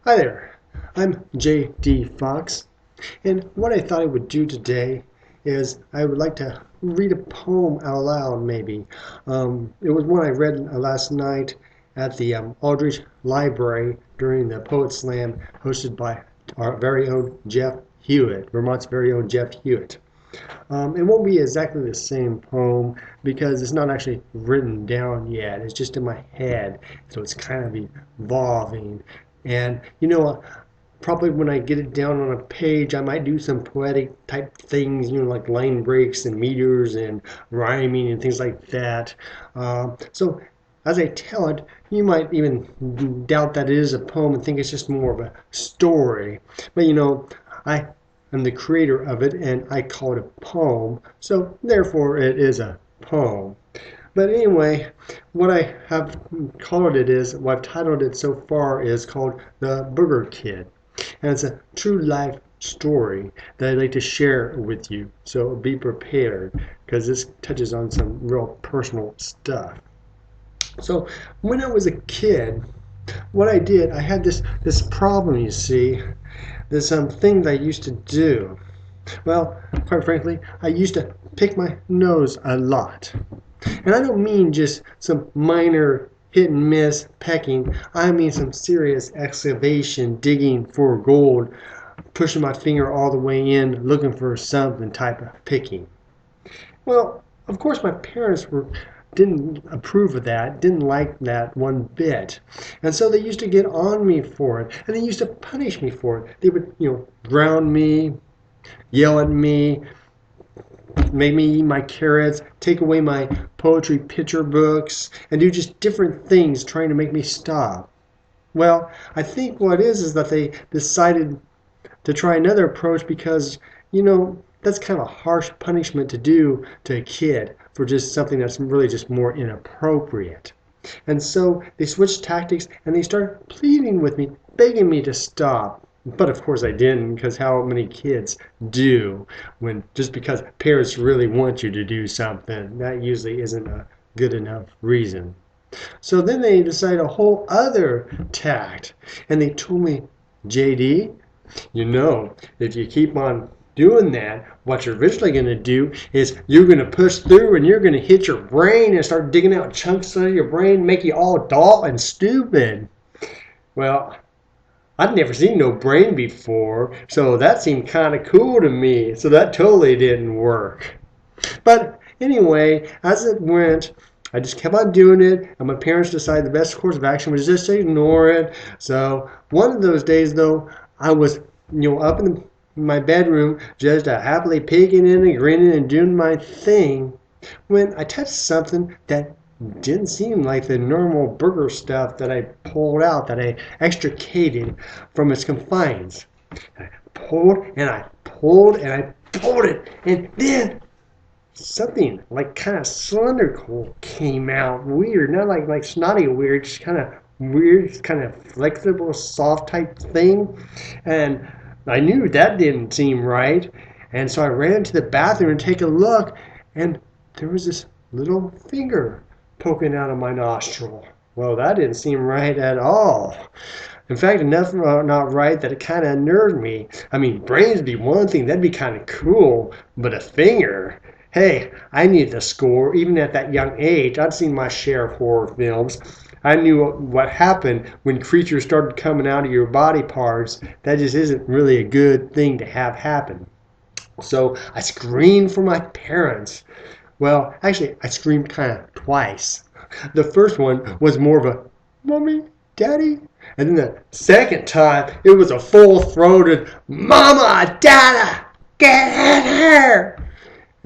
Hi there, I'm J.D. Fox, and what I thought I would do today is I would like to read a poem out loud, maybe. It was one I read last night at the Aldrich Library during the Poet Slam hosted by our very own Jeff Hewitt, Vermont's very own Jeff Hewitt. It won't be exactly the same poem because it's not actually written down yet. It's just in my head, so it's kind of evolving. And probably when I get it down on a page, I might do some poetic type things, like line breaks and meters and rhyming and things like that. So as I tell it, you might even doubt that it is a poem and think it's just more of a story. But I am the creator of it and I call it a poem, so therefore it is a poem. But anyway, what I have called it is, what I've titled it so far is called The Boogerkid. And it's a true life story that I'd like to share with you. So be prepared, because this touches on some real personal stuff. So when I was a kid, what I did, I had this problem, you see, this thing that I used to do. Well, quite frankly, I used to pick my nose a lot. And I don't mean just some minor hit and miss pecking. I mean some serious excavation, digging for gold, pushing my finger all the way in, looking for something type of picking. Well, of course my parents didn't approve of that, didn't like that one bit. And so they used to get on me for it, and they used to punish me for it. They would, ground me, yell at me, make me eat my carrots, take away my poetry picture books, and do just different things trying to make me stop. Well, I think what it is that they decided to try another approach because, that's kind of a harsh punishment to do to a kid for just something that's really just more inappropriate. And so they switched tactics and they started pleading with me, begging me to stop. But of course I didn't, because how many kids do when just because parents really want you to do something? That usually isn't a good enough reason. So then they decided a whole other tact, and they told me, JD, if you keep on doing that, what you're eventually going to do is you're going to push through and you're going to hit your brain and start digging out chunks of your brain, make you all dull and stupid. Well, I'd never seen no brain before, so that seemed kind of cool to me, so that totally didn't work. But anyway, as it went, I just kept on doing it, and my parents decided the best course of action was just to ignore it. So one of those days, though, I was, up in my bedroom, just happily peeking in and grinning and doing my thing, when I touched something that didn't seem like the normal burger stuff that I pulled out, that I extricated from its confines. I pulled and I pulled and I pulled it, and then something like kind of cylindrical came out. Weird, not like snotty weird, just kind of weird, kind of flexible, soft type thing. And I knew that didn't seem right, and so I ran to the bathroom to take a look, and there was this little finger poking out of my nostril. Well, that didn't seem right at all. In fact, enough not right that it kind of unnerved me. I mean, brains would be one thing, that'd be kind of cool, but a finger? Hey, I needed to score. Even at that young age, I'd seen my share of horror films. I knew what happened when creatures started coming out of your body parts. That just isn't really a good thing to have happen. So I screamed for my parents. Well, actually, I screamed kind of twice. The first one was more of a, Mommy, Daddy? And then the second time, it was a full-throated, Mama, Dada, get in here!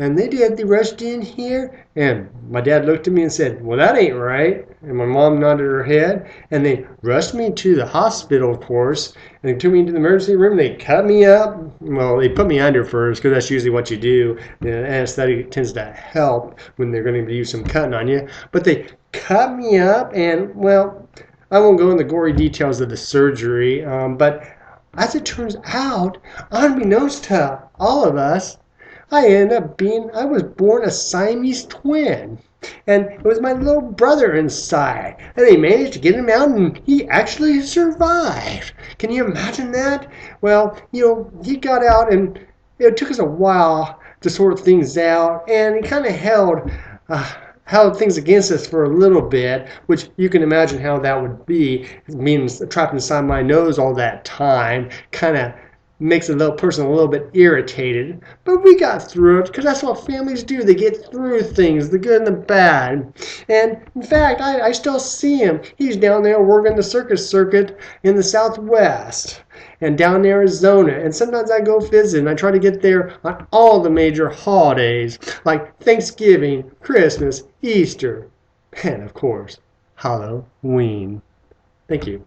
And they did. They rushed in here, and my dad looked at me and said, well, that ain't right. And my mom nodded her head, and they rushed me to the hospital, of course, and they took me into the emergency room. They cut me up. Well, they put me under first, because that's usually what you do. The anesthetic tends to help when they're going to do some cutting on you. But they cut me up, and, well, I won't go into the gory details of the surgery, but as it turns out, unbeknownst to all of us, I was born a Siamese twin. And it was my little brother inside. And they managed to get him out and he actually survived. Can you imagine that? Well, he got out and it took us a while to sort things out. And he kind of held things against us for a little bit, which you can imagine how that would be. It means trapped inside my nose all that time kind of makes a little person a little bit irritated. But we got through it because that's what families do. They get through things, the good and the bad. And in fact, I still see him. He's down there working the circus circuit in the Southwest and down in Arizona. And sometimes I go visit and I try to get there on all the major holidays like Thanksgiving, Christmas, Easter, and of course, Halloween. Thank you.